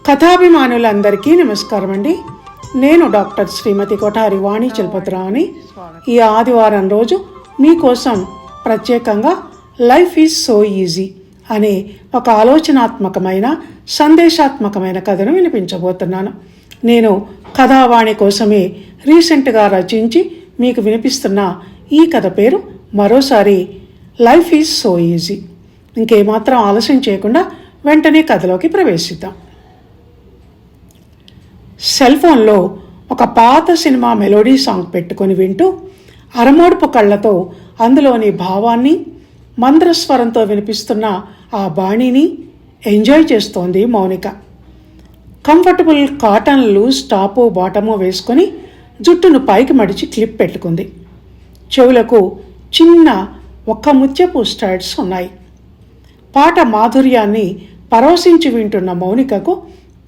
కథాభిమానులందరికీ నమస్కారం అండి. నేను డాక్టర్ శ్రీమతి కొఠారి వాణి చలపతిరావుని. ఈ ఆదివారం రోజు మీకోసం ప్రత్యేకంగా లైఫ్ ఈజ్ సో ఈజీ అనే ఒక ఆలోచనాత్మకమైన సందేశాత్మకమైన కథను వినిపించబోతున్నాను. నేను కథావాణి కోసమే రీసెంట్గా రచించి మీకు వినిపిస్తున్న ఈ కథ పేరు మరోసారి లైఫ్ ఈజ్ సో ఈజీ. ఇంకేమాత్రం ఆలస్యం చేయకుండా వెంటనే కథలోకి ప్రవేశిద్దాం. సెల్ ఫోన్లో ఒక పాత సినిమా మెలోడీ సాంగ్ పెట్టుకొని వింటూ అరమోడుపు కళ్ళతో అందులోని భావాన్ని మంద్రస్వరంతో వినిపిస్తున్న ఆ బాణిని ఎంజాయ్ చేస్తోంది Mounika. Comfortable cotton loose top bottom వేసుకొని జుట్టును పైకి మడిచి క్లిప్ పెట్టుకుంది. చెవులకు చిన్న ఒక్క ముత్యపు స్టడ్స్ ఉన్నాయి. పాట మాధుర్యాన్ని పరవశించి వింటున్న మౌనికకు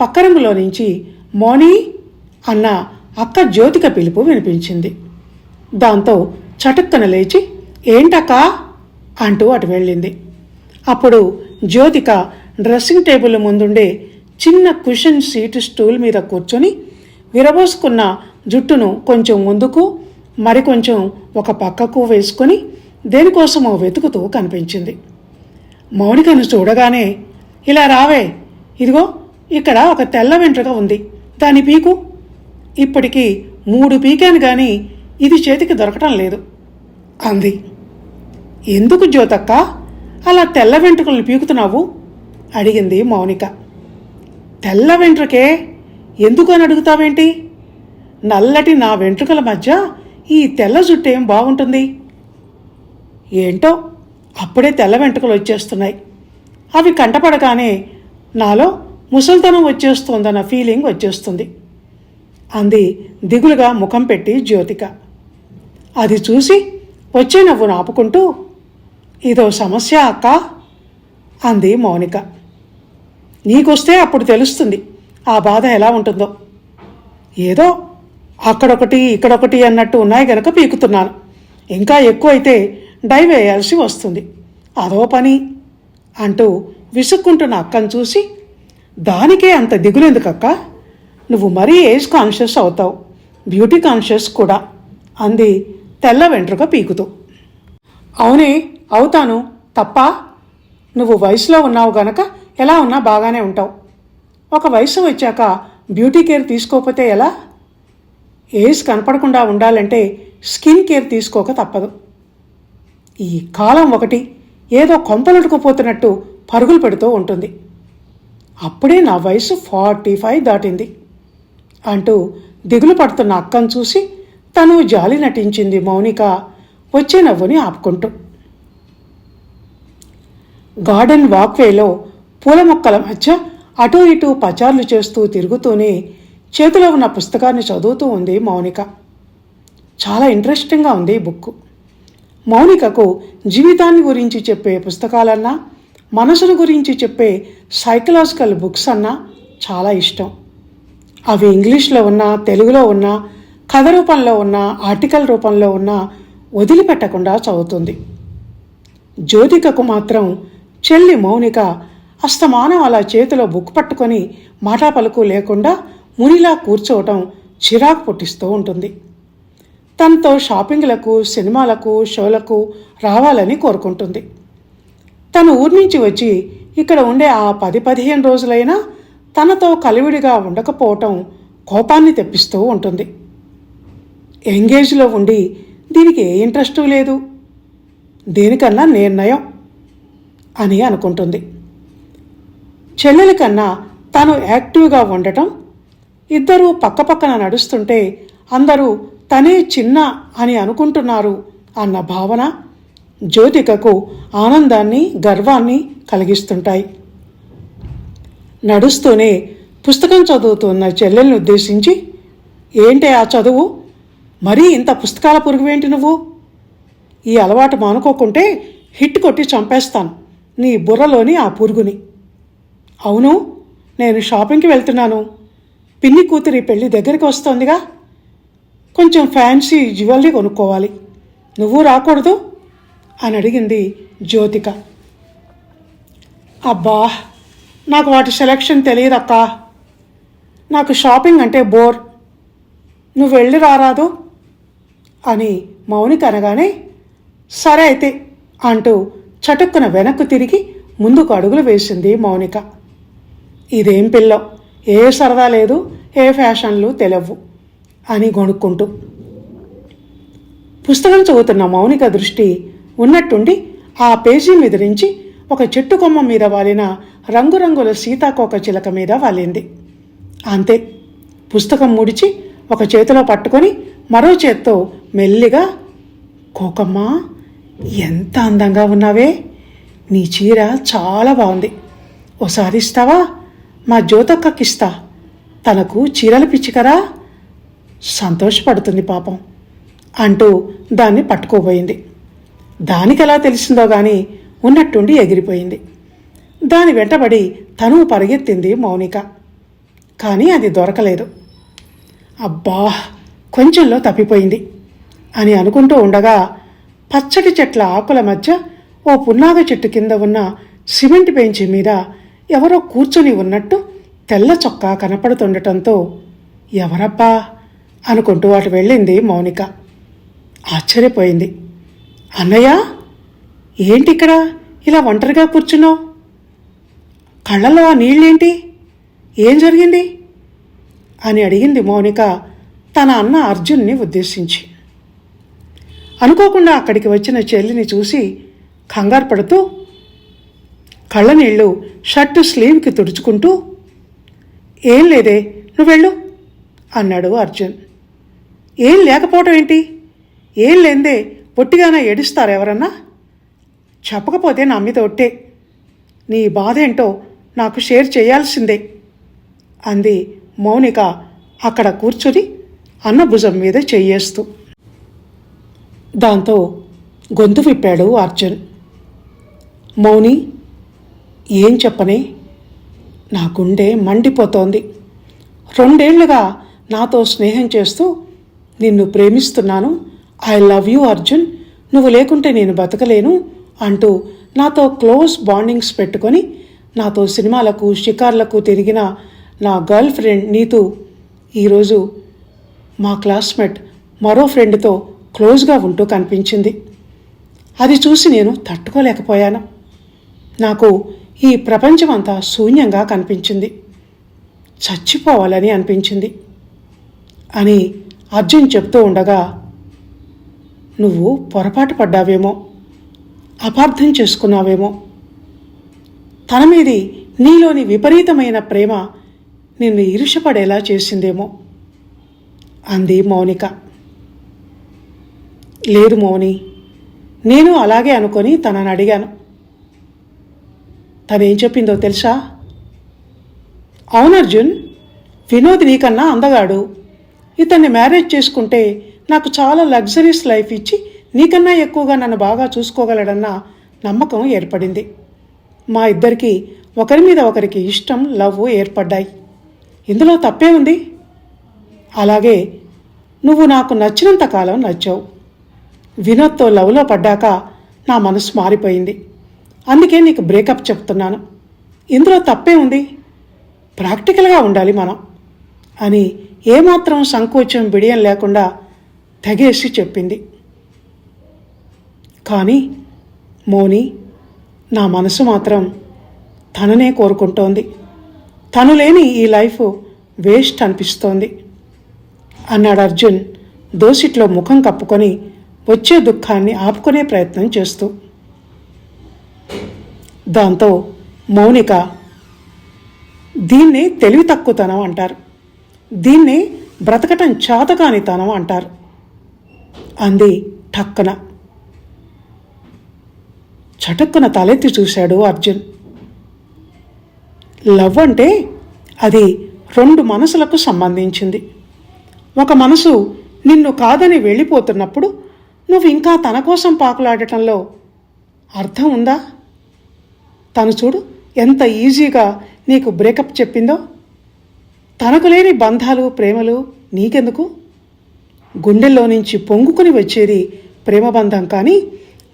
పక్కరంగులో నుంచి మోనీ అన్న అక్క జ్యోతిక పిలుపు వినిపించింది. దాంతో చటుక్కన లేచి ఏంటక్కా అంటూ అటు వెళ్ళింది. అప్పుడు జ్యోతిక డ్రెస్సింగ్ టేబుల్ ముందుండే చిన్న కుషన్ సీటు స్టూల్ మీద కూర్చొని విరబోసుకున్న జుట్టును కొంచెం ముందుకు మరికొంచెం ఒక పక్కకు వేసుకొని దేనికోసమో వెతుకుతూ కనిపించింది. మౌనికను చూడగానే ఇలా రావే, ఇదిగో ఇక్కడ ఒక తెల్ల వెంట్రుక ఉంది, దాని పీకు. ఇప్పటికీ 3 పీకాను కానీ ఇది చేతికి దొరకటం లేదు అంది. ఎందుకు జ్యోతక్క అలా తెల్ల వెంట్రుకలను పీకుతున్నావు అడిగింది మౌనిక. తెల్ల వెంట్రుకే ఎందుకు అని అడుగుతావేంటి? నల్లటి నా వెంట్రుకల మధ్య ఈ తెల్ల జుట్టేం బాగుంటుంది? ఏంటో అప్పుడే తెల్ల వెంట్రుకలు వచ్చేస్తున్నాయి. అవి కంటపడగానే నాలో ముసల్తనం వచ్చేస్తోందన్న ఫీలింగ్ వచ్చేస్తుంది అంది దిగులుగా ముఖం పెట్టి జ్యోతిక. అది చూసి వచ్చే నవ్వును ఆపుకుంటూ ఇదో సమస్య అక్క అంది మౌనిక. నీకొస్తే అప్పుడు తెలుస్తుంది ఆ బాధ ఎలా ఉంటుందో. ఏదో అక్కడొకటి ఇక్కడొకటి అన్నట్టు ఉన్నాయి గనక పీకుతున్నాను. ఇంకా ఎక్కువైతే డై వేయాల్సి వస్తుంది, అదో పని అంటూ విసుక్కుంటున్న అక్కను చూసి దానికే అంత దిగులెందుకక్క, నువ్వు మరీ ఏజ్ కాన్షియస్ అవుతావు, బ్యూటీ కాన్షియస్ కూడా అంది తెల్ల వెంట్రుక పీకుతూ. అవునే అవుతాను, తప్ప నువ్వు వయసులో ఉన్నావు గనక ఎలా ఉన్నా బాగానే ఉంటావు. ఒక వయసు వచ్చాక బ్యూటీ కేర్ తీసుకోకపోతే ఎలా? ఏజ్ కనపడకుండా ఉండాలంటే స్కిన్ కేర్ తీసుకోక తప్పదు. ఈ కాలం ఒకటి ఏదో కొంపలుడుకుపోతున్నట్టు పరుగులు పెడుతూ ఉంటుంది. అప్పుడే నా వయసు 45 దాటింది అంటూ దిగులు పడుతున్న అక్కను చూసి తను జాలి నటించింది మౌనిక వచ్చే నవ్వుని ఆపుకుంటూ. గార్డెన్ వాక్వేలో పూల మొక్కల మధ్య అటూ ఇటూ పచార్లు చేస్తూ తిరుగుతూనే చేతిలో ఉన్న పుస్తకాన్ని చదువుతూ ఉంది మౌనిక. చాలా ఇంట్రెస్టింగ్గా ఉంది ఈ బుక్. మౌనికకు జీవితాన్ని గురించి చెప్పే పుస్తకాలన్నా మనసును గురించి చెప్పే సైకలాజికల్ బుక్స్ అన్నా చాలా ఇష్టం. అవి ఇంగ్లీష్లో ఉన్నా తెలుగులో ఉన్నా కథ రూపంలో ఉన్నా ఆర్టికల్ రూపంలో ఉన్నా వదిలిపెట్టకుండా చదువుతుంది. జ్యోతికకు మాత్రం చెల్లి మౌనిక అస్తమానం అలా చేతిలో బుక్ పట్టుకొని మాటా పలుకు లేకుండా మునిలా కూర్చోవటం చిరాకు పుట్టిస్తూ ఉంటుంది. తనతో షాపింగ్లకు సినిమాలకు షోలకు రావాలని కోరుకుంటుంది. తను ఊరి నుంచి వచ్చి ఇక్కడ ఉండే ఆ 10-15 రోజులైనా తనతో కలివిడిగా ఉండకపోవటం కోపాన్ని తెప్పిస్తూ ఉంటుంది. ఎంగేజ్లో ఉండి దీనికి ఏ ఇంట్రెస్టు లేదు, దేనికన్నా నిర్ణయం అని అనుకుంటుంది. చెల్లెలి కన్నా తను యాక్టివ్గా ఉండటం, ఇద్దరూ పక్కపక్కన నడుస్తుంటే అందరూ తనే చిన్న అని అనుకుంటున్నారు అన్న భావన జ్యోతికకు ఆనందాన్ని గర్వాన్ని కలిగిస్తుంటాయి. నడుస్తూనే పుస్తకం చదువుతున్న చెల్లెల్ని ఉద్దేశించి ఏంటే ఆ చదువు, మరీ ఇంత పుస్తకాల పురుగువేంటి నువ్వు? ఈ అలవాటు మానుకోకుంటే హిట్ కొట్టి చంపేస్తాను నీ బుర్రలోని ఆ పురుగుని. అవును, నేను షాపింగ్కి వెళ్తున్నాను, పిన్ని కూతురి పెళ్ళి దగ్గరికి వస్తోందిగా, కొంచెం ఫ్యాన్సీ జ్యువెలరీ కొనుక్కోవాలి, నువ్వు రాకూడదు అని అడిగింది జ్యోతిక. అబ్బా, నాకు వాటి సెలక్షన్ తెలియదక్కా నాకు షాపింగ్ అంటే బోర్, నువ్వు వెళ్ళి రారాదు అని మౌనిక అనగానే సరే అయితే అంటూ చటుక్కున వెనక్కు తిరిగి ముందుకు అడుగులు వేసింది మౌనిక. ఇదేం పిల్లో, ఏ సరదా లేదు, ఏ ఫ్యాషన్లు తెలియవు అని గొణుక్కుంటూ. పుస్తకం చదువుతున్న మౌనిక దృష్టి ఉన్నట్టుండి ఆ పేజీ మీద నుంచి ఒక చెట్టు కొమ్మ మీద వాలిన రంగురంగుల సీతాకోక చిలక మీద వాలింది. అంతే, పుస్తకం ముడిచి ఒక చేతిలో పట్టుకొని మరో చేత్తో మెల్లిగా, కోకమ్మ ఎంత అందంగా ఉన్నావే, నీ చీర చాలా బాగుంది, ఓసారి ఇస్తావా, మా జ్యోతక్కకిస్తా, తనకు చీరలు పిచ్చికరా, సంతోషపడుతుంది పాపం అంటూ దాన్ని పట్టుకోబోయింది. దానికి ఎలా తెలిసిందో గాని ఉన్నట్టుండి ఎగిరిపోయింది. దాని వెంటబడి తను పరిగెత్తింది మౌనిక. కానీ అది దొరకలేదు. అబ్బా, కొంచెంలో తప్పిపోయింది అని అనుకుంటూ ఉండగా పచ్చటి చెట్ల ఆకుల మధ్య ఓ పున్నాగ చెట్టు కింద ఉన్న సిమెంట్ బెంచి మీద ఎవరో కూర్చొని ఉన్నట్టు తెల్ల చొక్కా కనపడుతుండటంతో ఎవరబ్బా అనుకుంటూ అటు వెళ్ళింది మౌనిక. ఆశ్చర్యపోయింది. అన్నయ్య, ఏంటిక్కడ ఇలా ఒంటరిగా కూర్చున్నావు? కళ్ళలో ఆ నీళ్ళేంటి? ఏం జరిగింది అని అడిగింది మౌనిక తన అన్న అర్జున్ని ఉద్దేశించి. అనుకోకుండా అక్కడికి వచ్చిన చెల్లిని చూసి కంగారు పడుతూ కళ్ళనీళ్ళు షర్టు స్లీవ్కి తుడుచుకుంటూ, ఏం లేదే, నువ్వెళ్ళు అన్నాడు అర్జున్. ఏం లేకపోవటం ఏంటి? ఏం లేందే పొట్టిగానే ఏడుస్తారు ఎవరన్నా? చెప్పకపోతే నా మీద ఒట్టే, నీ బాధ ఏంటో నాకు షేర్ చేయాల్సిందే అంది మౌనిక అక్కడ కూర్చొని అన్న భుజం మీద చెయ్యేస్తూ. దాంతో గొంతు విప్పాడు అర్జున్. మౌని, ఏం చెప్పనే, నా గుండె మండిపోతోంది. 2 ఏళ్లుగా నాతో స్నేహం చేస్తూ నిన్ను ప్రేమిస్తున్నాను, ఐ లవ్ యూ అర్జున్, నువ్వు లేకుంటే నేను బతకలేను అంటూ నాతో క్లోజ్ బాండింగ్స్ పెట్టుకొని నాతో సినిమాలకు షికార్లకు తిరిగిన నా గర్ల్ ఫ్రెండ్ నీతూ ఈరోజు మా క్లాస్మేట్ మరో ఫ్రెండ్తో క్లోజ్గా ఉంటూ కనిపించింది. అది చూసి నేను తట్టుకోలేకపోయాను. నాకు ఈ ప్రపంచమంతా శూన్యంగా కనిపించింది, చచ్చిపోవాలని అనిపించింది అని అర్జున్ చెప్తూ ఉండగా, నువ్వు పొరపాటు పడ్డావేమో, అపార్థం చేసుకున్నావేమో, తన మీది నీలోని విపరీతమైన ప్రేమ నిన్ను ఈర్ష్యపడేలా చేసిందేమో అంది మౌనిక. లేదు మౌని, నేను అలాగే అనుకొని తనని అడిగాను. తనేం చెప్పిందో తెలుసా? అవును అర్జున్, వినోద్ నీకన్నా అందగాడు, ఇతన్ని మ్యారేజ్ చేసుకుంటే నాకు చాలా లగ్జరీస్ లైఫ్ ఇచ్చి నీకన్నా ఎక్కువగా నన్ను బాగా చూసుకోగలడన్న నమ్మకం ఏర్పడింది. మా ఇద్దరికి ఒకరి మీద ఒకరికి ఇష్టం, లవ్ ఏర్పడ్డాయి. ఇందులో తప్పే ఉంది? అలాగే నువ్వు నాకు నచ్చినంత కాలం నచ్చావు. వినోద్తో లవ్లో పడ్డాక నా మనసు మారిపోయింది, అందుకే నీకు బ్రేకప్ చెప్తున్నాను. ఇందులో తప్పే ఉంది? ప్రాక్టికల్గా ఉండాలి మనం అని ఏమాత్రం సంకోచం బిడియం లేకుండా తెగేసి చెప్పింది. కానీ మౌని, నా మనసు మాత్రం తననే కోరుకుంటోంది. తను లేని ఈ లైఫ్ వేస్ట్ అనిపిస్తోంది అన్నాడు అర్జున్ దోసిట్లో ముఖం కప్పుకొని వచ్చే దుఃఖాన్ని ఆపుకునే ప్రయత్నం చేస్తూ. దాంతో మౌనిక, దీన్నే తెలివి తక్కువతనం అంటారు, దీన్నే బ్రతకటం చాతకానితనం అంటారు అంది ఠక్కన. చటుక్కున తలెత్తి చూశాడు అర్జున్. లవ్ అంటే అది 2 మనసులకు సంబంధించింది. ఒక మనసు నిన్ను కాదని వెళ్ళిపోతున్నప్పుడు నువ్వు ఇంకా తన కోసం పాకులాడటంలో అర్థం ఉందా? తను చూడు ఎంత ఈజీగా నీకు బ్రేకప్ చెప్పిందో. తనకు లేని బంధాలు, ప్రేమలు నీకెందుకు? గుండెల్లో నుంచి పొంగుకొని వచ్చేది ప్రేమబంధం, కానీ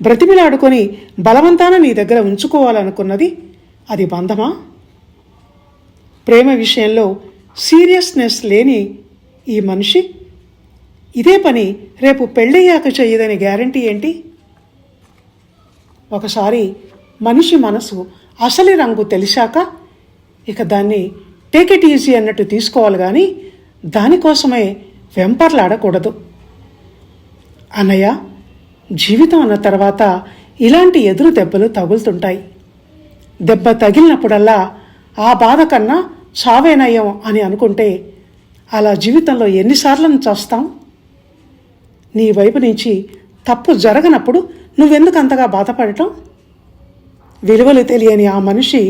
బ్రతిమిలాడుకొని బలవంతాన నీ దగ్గర ఉంచుకోవాలనుకున్నది అది బంధమా? ప్రేమ విషయంలో సీరియస్నెస్ లేని ఈ మనిషి ఇదే పని రేపు పెళ్ళయ్యాక చెయ్యదని గ్యారంటీ ఏంటి? ఒకసారి మనిషి మనసు అసలు రంగు తెలిసాక ఇక దాన్ని టేక్ ఇట్ ఈజీ అన్నట్టు తీసుకోవాలి, కానీ దానికోసమే వెంపర్లాడకూడదు. అన్నయ్య, జీవితం అన్న తర్వాత ఇలాంటి ఎదురు దెబ్బలు తగులుతుంటాయి. దెబ్బ తగిలినప్పుడల్లా ఆ బాధ కన్నా చావేనయ్యం అని అనుకుంటే అలా జీవితంలో ఎన్నిసార్లను చేస్తాం? నీ వైపు నుంచి తప్పు జరగనప్పుడు నువ్వెందుకు అంతగా బాధపడటం? విలువలు తెలియని ఆ మనిషి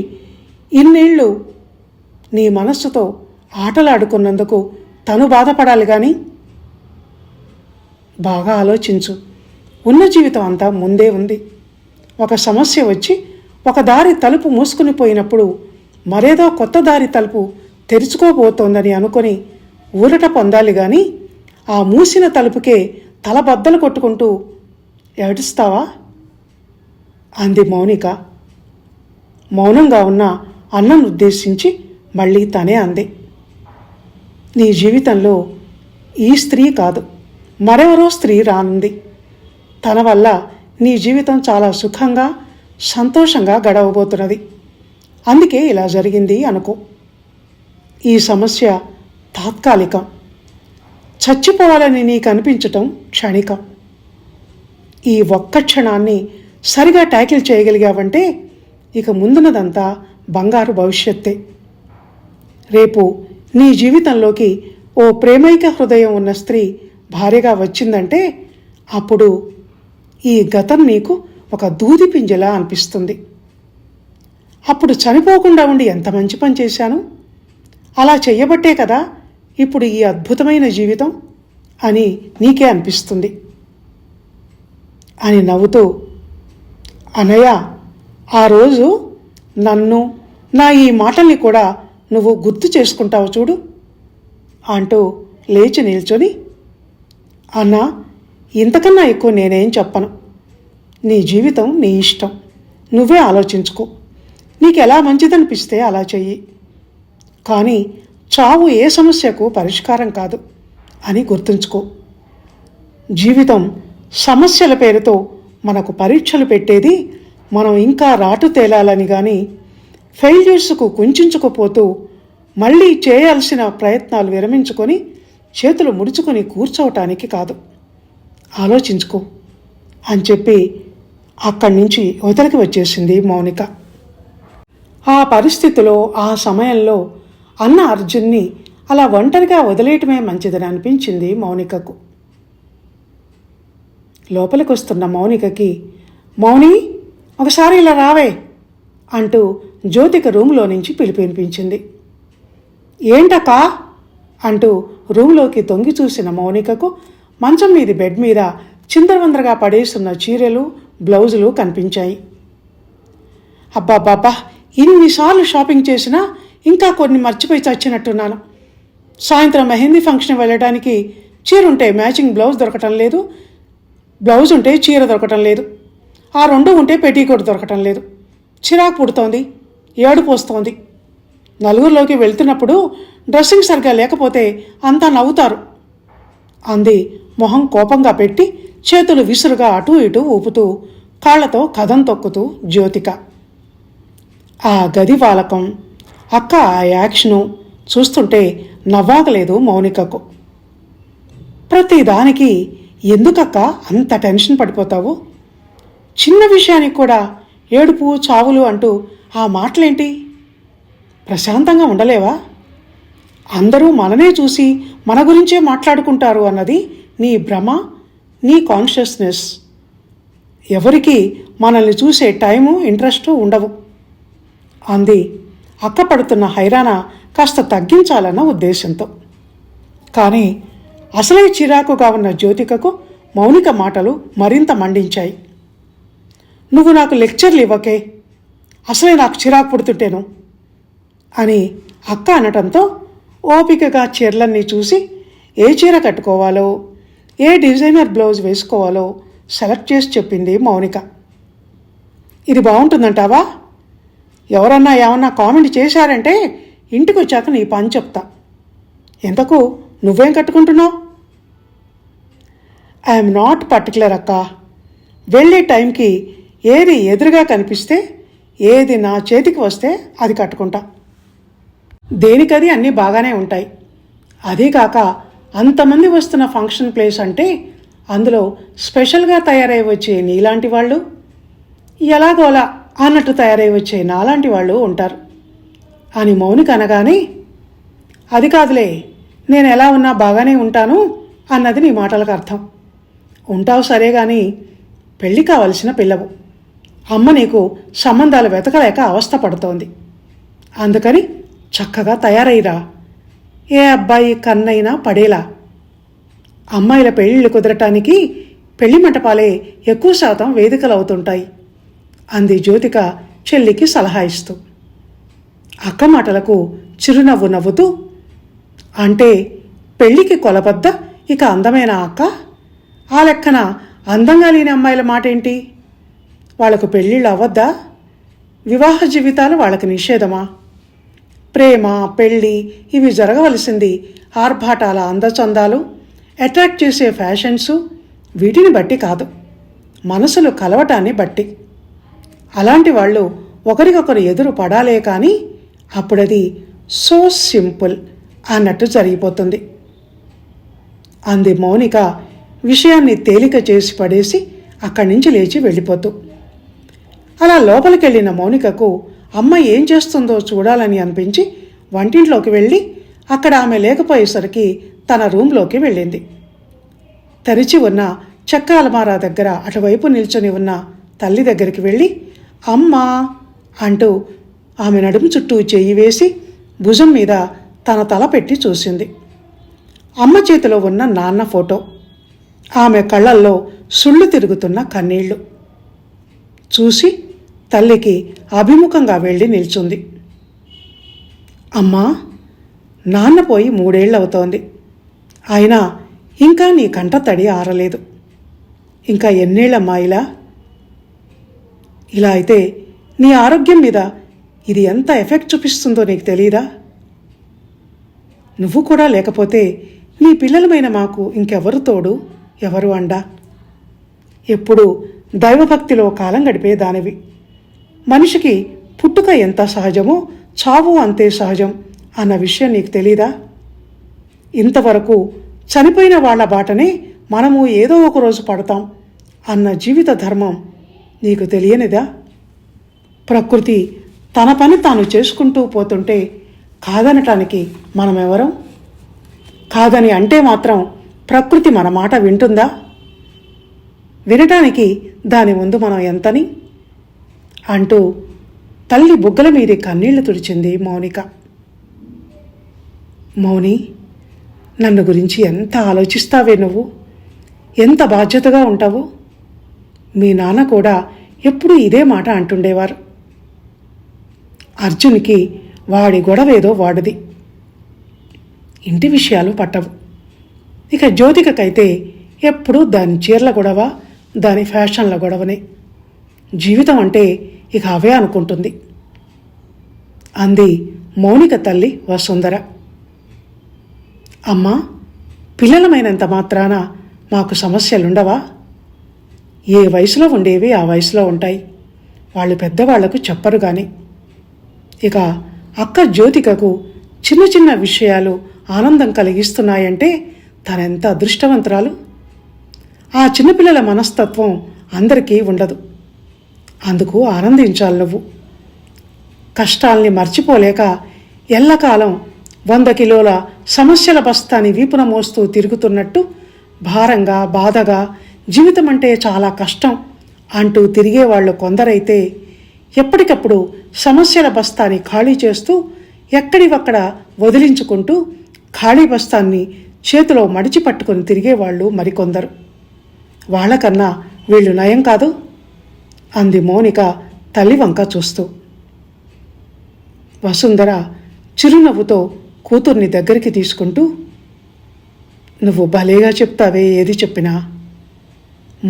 ఇన్నేళ్ళు నీ మనస్సుతో ఆటలాడుకున్నందుకు తను బాధపడాలి, కానీ బాగా ఆలోచించు. ఉన్న జీవితం అంతా ముందే ఉంది. ఒక సమస్య వచ్చి ఒక దారి తలుపు మూసుకుని పోయినప్పుడు మరేదో కొత్త దారి తలుపు తెరుచుకోబోతోందని అనుకొని ఊరట పొందాలి, కానీ ఆ మూసిన తలుపుకే తల బద్దలు కొట్టుకుంటూ ఏడుస్తావా? అంది మౌనిక. మౌనంగా ఉన్న అన్నను ఉద్దేశించి మళ్ళీ తనే అంది, నీ జీవితంలో ఈ స్త్రీ కాదు, మరెవరో స్త్రీ రానుంది. తన వల్ల నీ జీవితం చాలా సుఖంగా సంతోషంగా గడవబోతున్నది. అందుకే ఇలా జరిగింది అనుకో. ఈ సమస్య తాత్కాలికం. చచ్చిపోవాలని నీకు అనిపించటం క్షణికం. ఈ ఒక్క క్షణాన్ని సరిగా ట్యాకిల్ చేయగలిగావంటే ఇక ముందున్నదంతా బంగారు భవిష్యత్తే. రేపు నీ జీవితంలోకి ఓ ప్రేమైక హృదయం ఉన్న స్త్రీ భార్యగా వచ్చిందంటే అప్పుడు ఈ గతం నీకు ఒక దూది పింజలా అనిపిస్తుంది. అప్పుడు చనిపోకుండా ఉండి ఎంత మంచి పని చేశాను, అలా చెయ్యబట్టే కదా ఇప్పుడు ఈ అద్భుతమైన జీవితం అని నీకే అనిపిస్తుంది అని నవ్వుతూ, అన్నయ్య, ఆ రోజు నన్ను నా ఈ మాటల్ని కూడా నువ్వు గుర్తు చేసుకుంటావు చూడు అంటూ లేచి నిల్చొని, అన్నా, ఇంతకన్నా ఎక్కువ నేనేం చెప్పను. నీ జీవితం నీ ఇష్టం, నువ్వే ఆలోచించుకో. నీకు ఎలా మంచిదనిపిస్తే అలా చెయ్యి. కానీ చావు ఏ సమస్యకు పరిష్కారం కాదు అని గుర్తుంచుకో. జీవితం సమస్యల పేరుతో మనకు పరీక్షలు పెట్టేది మనం ఇంకా రాటు తేలాలని, కానీ ఫెయిల్యూర్స్కు కుంచుకుపోతూ మళ్ళీ చేయాల్సిన ప్రయత్నాలు విరమించుకొని చేతులు ముడుచుకొని కూర్చోవటానికి కాదు. ఆలోచించుకో అని చెప్పి అక్కడి నుంచి వదిలికి వచ్చేసింది మౌనిక. ఆ పరిస్థితిలో ఆ సమయంలో అన్న అర్జున్ని అలా ఒంటరిగా వదిలేయటమే మంచిదని అనిపించింది మౌనికకు. లోపలికి వస్తున్న మౌనికకి, మౌని, ఒకసారి ఇలా రావే అంటూ జ్యోతిక రూమ్లో నుంచి పిలుపు వినిపించింది. ఏంటక్కా అంటూ రూమ్లోకి తొంగి చూసిన మౌనికకు మంచం మీది బెడ్ మీద చిందరవందరగా పడేస్తున్న చీరలు, బ్లౌజులు కనిపించాయి. అబ్బాబ్బాబ్బా, ఇన్నిసార్లు షాపింగ్ చేసినా ఇంకా కొన్ని మర్చిపోయి చచ్చినట్టున్నాను. సాయంత్రం మెహందీ ఫంక్షన్ వెళ్ళడానికి చీర ఉంటే మ్యాచింగ్ బ్లౌజ్ దొరకటం లేదు, బ్లౌజ్ ఉంటే చీర దొరకటం లేదు, ఆ రెండు ఉంటే పెట్టీకోట్ దొరకటం లేదు. చిరాకు పుడుతోంది, ఏడుపు వస్తోంది. నలుగురిలోకి వెళ్తున్నప్పుడు డ్రెస్సింగ్ సరిగ్గా లేకపోతే అంతా నవ్వుతారు అంది మొహం కోపంగా పెట్టి చేతులు విసురుగా అటూ ఇటూ ఊపుతూ కాళ్లతో కథం తొక్కుతూ జ్యోతిక. ఆ గది వాలకం, అక్క ఆ యాక్షను చూస్తుంటే నవ్వాగలేదు మౌనికకు. ప్రతిదానికి ఎందుకక్క అంత టెన్షన్ పడిపోతావు? చిన్న విషయానికి కూడా ఏడుపు చావులు అంటూ ఆ మాటలేంటి? ప్రశాంతంగా ఉండలేవా? అందరూ మననే చూసి మన గురించే మాట్లాడుకుంటారు అన్నది నీ భ్రమ, నీ కాన్షియస్నెస్. ఎవరికి మనల్ని చూసే టైము, ఇంట్రెస్టు ఉండవు అంది అక్క పడుతున్న హైరాణ కాస్త తగ్గించాలన్న ఉద్దేశంతో. కానీ అసలే చిరాకుగా ఉన్న జ్యోతికకు మౌనిక మాటలు మరింత మండించాయి. నువ్వు నాకు లెక్చర్లు ఇవ్వకే, అసలే నాకు చిరాకు పుడుతుంటేను అని అక్క అనటంతో ఓపికగా చీరలన్నీ చూసి ఏ చీర కట్టుకోవాలో, ఏ డిజైనర్ బ్లౌజ్ వేసుకోవాలో సెలెక్ట్ చేసి చెప్పింది మౌనిక. ఇది బాగుంటుందంటావా? ఎవరన్నా ఏమన్నా కామెంట్ చేశారంటే ఇంటికి వచ్చాక నీ పని చెప్తా ఎంతకు నువ్వేం కట్టుకుంటున్నావు? ఐఎమ్ నాట్ పర్టికులర్ అక్క. వెళ్ళే టైంకి ఏది ఎదురుగా కనిపిస్తే, ఏది నా చేతికి వస్తే అది కట్టుకుంటా. దేనికది అన్నీ బాగానే ఉంటాయి. అదీ కాక అంతమంది వస్తున్న ఫంక్షన్ ప్లేస్ అంటే అందులో స్పెషల్గా తయారై వచ్చే నీలాంటి వాళ్ళు, ఎలాగోలా అన్నట్టు తయారై వచ్చే నాలాంటి వాళ్ళు ఉంటారు అని మౌనిక అనగానే, అది కాదులే, నేను ఎలా ఉన్నా బాగానే ఉంటాను అన్నది నీ మాటలకు అర్థం. ఉంటావు సరే కానీ పెళ్ళి కావలసిన పిల్లవు. అమ్మ నీకు సంబంధాలు వెతకలేక అవస్థ పడుతోంది. అందుకని చక్కగా తయారైరా. ఏ అబ్బాయి కన్నైనా పడేలా. అమ్మాయిల పెళ్ళిళ్ళు కుదరటానికి పెళ్లి మంటపాలే ఎక్కువ శాతం వేదికలు అవుతుంటాయి అంది జ్యోతిక చెల్లికి సలహా ఇస్తూ. అక్క మాటలకు చిరునవ్వు నవ్వుతూ, అంటే పెళ్ళికి కొలబద్ద ఇక అందమైన అక్క? ఆ లెక్కన అందంగా లేని అమ్మాయిల మాట ఏంటి? వాళ్లకు పెళ్ళిళ్ళు అవ్వద్దా? వివాహ జీవితాలు వాళ్ళకి నిషేధమా? ప్రేమ, పెళ్ళి ఇవి జరగవలసింది ఆర్భాటాల అందచందాలు, అట్రాక్ట్ చేసే ఫ్యాషన్సు వీటిని బట్టి కాదు, మనసులు కలవటాన్ని బట్టి. అలాంటి వాళ్ళు ఒకరికొకరు ఎదురు పడాలే కానీ అప్పుడది సో సింపుల్ అన్నట్టు జరిగిపోతుంది అంది మౌనిక విషయాన్ని తేలిక చేసి పడేసి అక్కడి నుంచి లేచి వెళ్ళిపోతూ. అలా లోపలికెళ్ళిన మౌనికకు అమ్మ ఏం చేస్తుందో చూడాలని అనిపించి వంటింట్లోకి వెళ్ళి అక్కడ ఆమె లేకపోయేసరికి తన రూంలోకి వెళ్ళింది. తెరిచి ఉన్న చెక్క అలమారా దగ్గర అటువైపు నిల్చొని ఉన్న తల్లి దగ్గరికి వెళ్ళి అమ్మా అంటూ ఆమె నడుము చుట్టూ చెయ్యి వేసి భుజం మీద తన తల పెట్టి చూసింది. అమ్మ చేతిలో ఉన్న నాన్న ఫోటో, ఆమె కళ్ళల్లో సుళ్ళు తిరుగుతున్న కన్నీళ్లు చూసి తల్లికి అభిముఖంగా వెళ్ళి నిల్చుంది. అమ్మా, నాన్న పోయి 3 ఏళ్ళవుతోంది. అయినా ఇంకా నీ కంట తడి ఆరలేదు. ఇంకా ఎన్నేళ్ళమ్మా ఇలా అయితే నీ ఆరోగ్యం మీద ఇది ఎంత ఎఫెక్ట్ చూపిస్తుందో నీకు తెలీదా? నువ్వు కూడా లేకపోతే నీ పిల్లలమైన మాకు ఇంకెవరు తోడు, ఎవరు అండ? ఎప్పుడు దైవభక్తిలో కాలం గడిపే దానివి. మనిషికి పుట్టుక ఎంత సహజమో చావు అంతే సహజం అన్న విషయం నీకు తెలీదా? ఇంతవరకు చనిపోయిన వాళ్ల బాటనే మనము ఏదో ఒకరోజు పడతాం అన్న జీవిత ధర్మం నీకు తెలియనిదా? ప్రకృతి తన పని తాను చేసుకుంటూ పోతుంటే కాదనటానికి మనమెవరం? కాదని అంటే మాత్రం ప్రకృతి మన మాట వింటుందా? వినటానికి దాని ముందు మనం ఎంతని అంటూ తల్లి బుగ్గల మీది కన్నీళ్లు తుడిచింది మౌనిక. మౌని, నన్ను గురించి ఎంత ఆలోచిస్తావే నువ్వు, ఎంత బాధ్యతగా ఉంటావు. మీ నాన్న కూడా ఎప్పుడూ ఇదే మాట అంటుండేవారు. అర్జున్కి వాడి గొడవేదో వాడిది, ఇంటి విషయాలు పట్టవు. ఇక జ్యోతికకైతే ఎప్పుడూ దాని చీరల గొడవ, దాని ఫ్యాషన్ల గొడవనే. జీవితం అంటే ఇక అవే అనుకుంటుంది అంది మౌనిక తల్లి వసుంధర. అమ్మా, పిల్లలమైనంత మాత్రాన మాకు సమస్యలుండవా? ఏ వయసులో ఉండేవి ఆ వయసులో ఉంటాయి. వాళ్ళు పెద్దవాళ్లకు చెప్పరు కానీ. ఇక అక్క జ్యోతికకు చిన్న చిన్న విషయాలు ఆనందం కలిగిస్తున్నాయంటే తనెంత అదృష్టవంతురాలు. ఆ చిన్నపిల్లల మనస్తత్వం అందరికీ ఉండదు. అందుకు ఆనందించాలి నువ్వు. కష్టాల్ని మర్చిపోలేక ఎల్లకాలం 100 కిలోల సమస్యల బస్తాని వీపున మోస్తూ తిరుగుతున్నట్టు భారంగా, బాధగా జీవితం అంటే చాలా కష్టం అంటూ తిరిగేవాళ్ళు కొందరైతే ఎప్పటికప్పుడు సమస్యల బస్తాని ఖాళీ చేస్తూ ఎక్కడివక్కడ వదిలించుకుంటూ ఖాళీ బస్తాన్ని చేతిలో మడిచి పట్టుకొని తిరిగేవాళ్ళు మరికొందరు. వాళ్లకన్నా వీళ్ళు నయం కాదు అంది మౌనిక తల్లి వంక చూస్తూ. వసుంధర చిరునవ్వుతో కూతుర్ని దగ్గరికి తీసుకుంటూ, నువ్వు భలేగా చెప్తావే ఏది చెప్పినా.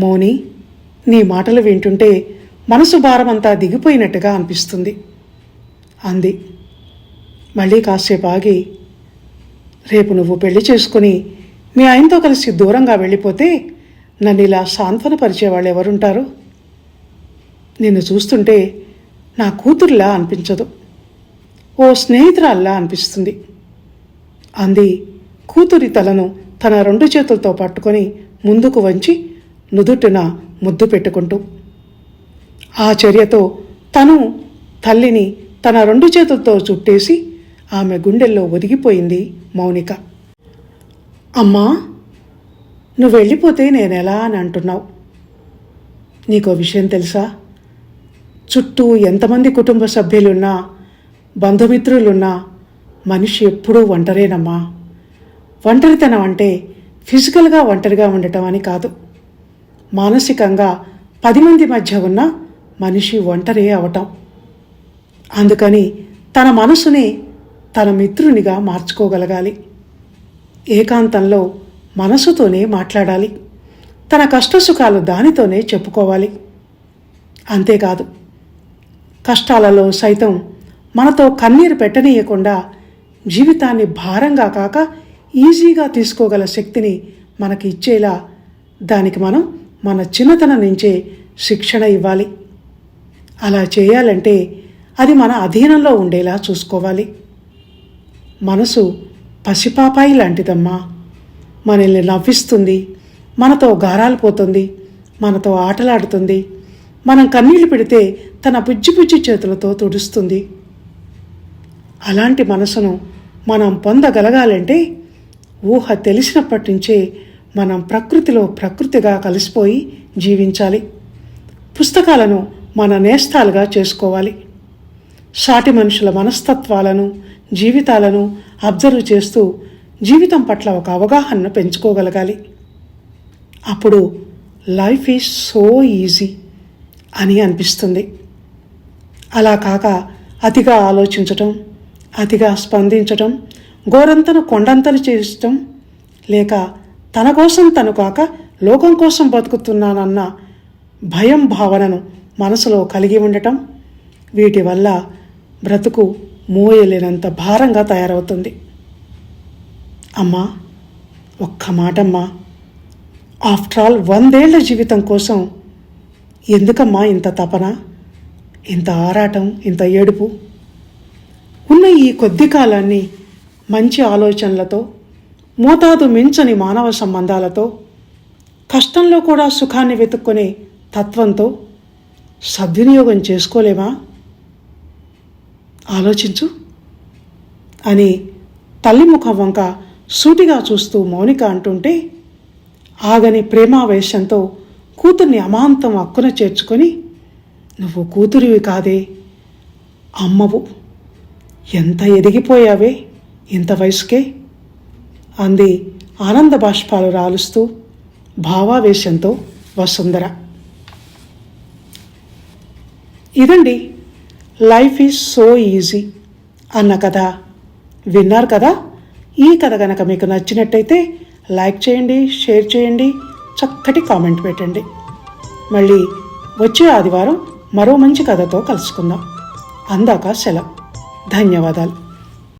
మౌని, నీ మాటలు వింటుంటే మనసు భారమంతా దిగిపోయినట్టుగా అనిపిస్తుంది అంది. మళ్ళీ కాసేపు ఆగి, రేపు నువ్వు పెళ్లి చేసుకుని మీ ఆయనతో కలిసి దూరంగా వెళ్ళిపోతే నన్ను ఇలా సాంత్వనపరిచేవాళ్ళు ఎవరుంటారు? నిన్ను చూస్తుంటే నా కూతురులా అనిపించదు, ఓ స్నేహితురాల్లా అనిపిస్తుంది అంది కూతురి తలను తన 2 చేతులతో పట్టుకొని ముందుకు వంచి నుదుటిన ముద్దు పెట్టుకుంటూ. ఆ చర్యతో తను తల్లిని తన 2 చేతులతో చుట్టేసి ఆమె గుండెల్లో ఒదిగిపోయింది మౌనిక. అమ్మా, నువ్వు వెళ్ళిపోతే నేనెలా అని అంటున్నావు? నీకో విషయం తెలుసా? చుట్టూ ఎంతమంది కుటుంబ సభ్యులున్నా, బంధుమిత్రులున్నా మనిషి ఎప్పుడూ ఒంటరేనమ్మా. ఒంటరితనం అంటే ఫిజికల్గా ఒంటరిగా ఉండటం అని కాదు. మానసికంగా 10 మంది మధ్య ఉన్న మనిషి ఒంటరి అవటం. అందుకని తన మనసుని తన మిత్రునిగా మార్చుకోగలగాలి. ఏకాంతంలో మనసుతోనే మాట్లాడాలి. తన కష్టసుఖాలు దానితోనే చెప్పుకోవాలి. అంతేకాదు, కష్టాలలో సైతం మనతో కన్నీరు పెట్టనీయకుండా జీవితాన్ని భారంగా కాక ఈజీగా తీసుకోగల శక్తిని మనకి ఇచ్చేలా దానికి మనం మన చిన్నతనం నుంచే శిక్షణ ఇవ్వాలి. అలా చేయాలంటే అది మన అధీనంలో ఉండేలా చూసుకోవాలి. మనసు పసిపాపాయి లాంటిదమ్మా. మనల్ని నవ్విస్తుంది, మనతో గారాలు పోతుంది, మనతో ఆటలాడుతుంది. మనం కన్నీళ్లు పెడితే తన బుజ్జి చేతులతో తుడుస్తుంది. అలాంటి మనసును మనం పొందగలగాలంటే ఊహ తెలిసినప్పటి నుంచే మనం ప్రకృతిలో ప్రకృతిగా కలిసిపోయి జీవించాలి. పుస్తకాలను మన నేస్తాలుగా చేసుకోవాలి. సాటి మనుషుల మనస్తత్వాలను, జీవితాలను అబ్జర్వ్ చేస్తూ జీవితం పట్ల ఒక అవగాహనను పెంచుకోగలగాలి. అప్పుడు లైఫ్ ఈజ్ సో ఈజీ అని అనిపిస్తుంది. అలా కాక అతిగా ఆలోచించటం, అతిగా స్పందించటం, గోరంతను కొండంతలు చేయటం, లేక తన కోసం తను కాక లోకం కోసం బతుకుతున్నానన్న భయం భావనను మనసులో కలిగి ఉండటం, వీటి వల్ల బ్రతుకు మోయలేనంత భారంగా తయారవుతుంది. అమ్మా, ఒక్క మాటమ్మా, ఆఫ్టర్ ఆల్ 100 ఏళ్ల జీవితం కోసం ఎందుకమ్మా ఇంత తపన, ఇంత ఆరాటం, ఇంత ఏడుపు? ఉన్న ఈ కొద్ది కాలాన్ని మంచి ఆలోచనలతో, మోతాదు మించని మానవ సంబంధాలతో, కష్టంలో కూడా సుఖాన్ని వెతుక్కునే తత్వంతో సద్వినియోగం చేసుకోలేమా? ఆలోచించు అని తల్లి ముఖం వంక సూటిగా చూస్తూ మౌనిక అంటుంటే ఆగని ప్రేమావేశంతో కూతుర్ని అమాంతం అక్కున చేర్చుకొని, నువ్వు కూతురివి కాదే, అమ్మవు, ఎంత ఎదిగిపోయావే ఇంత వయసుకే అంది ఆనంద బాష్పాలు రాలుస్తూ భావావేశంతో వసుంధర. ఇదండి లైఫ్ ఈజ్ సో ఈజీ అన్న కథ. విన్నారు కదా? ఈ కథ కనుక మీకు నచ్చినట్టయితే లైక్ చేయండి, షేర్ చేయండి, చక్కటి కామెంట్ పెట్టండి. మళ్ళీ వచ్చే ఆదివారం మరో మంచి కథతో కలుసుకుందాం. అందాక సెలవు. ధన్యవాదాలు.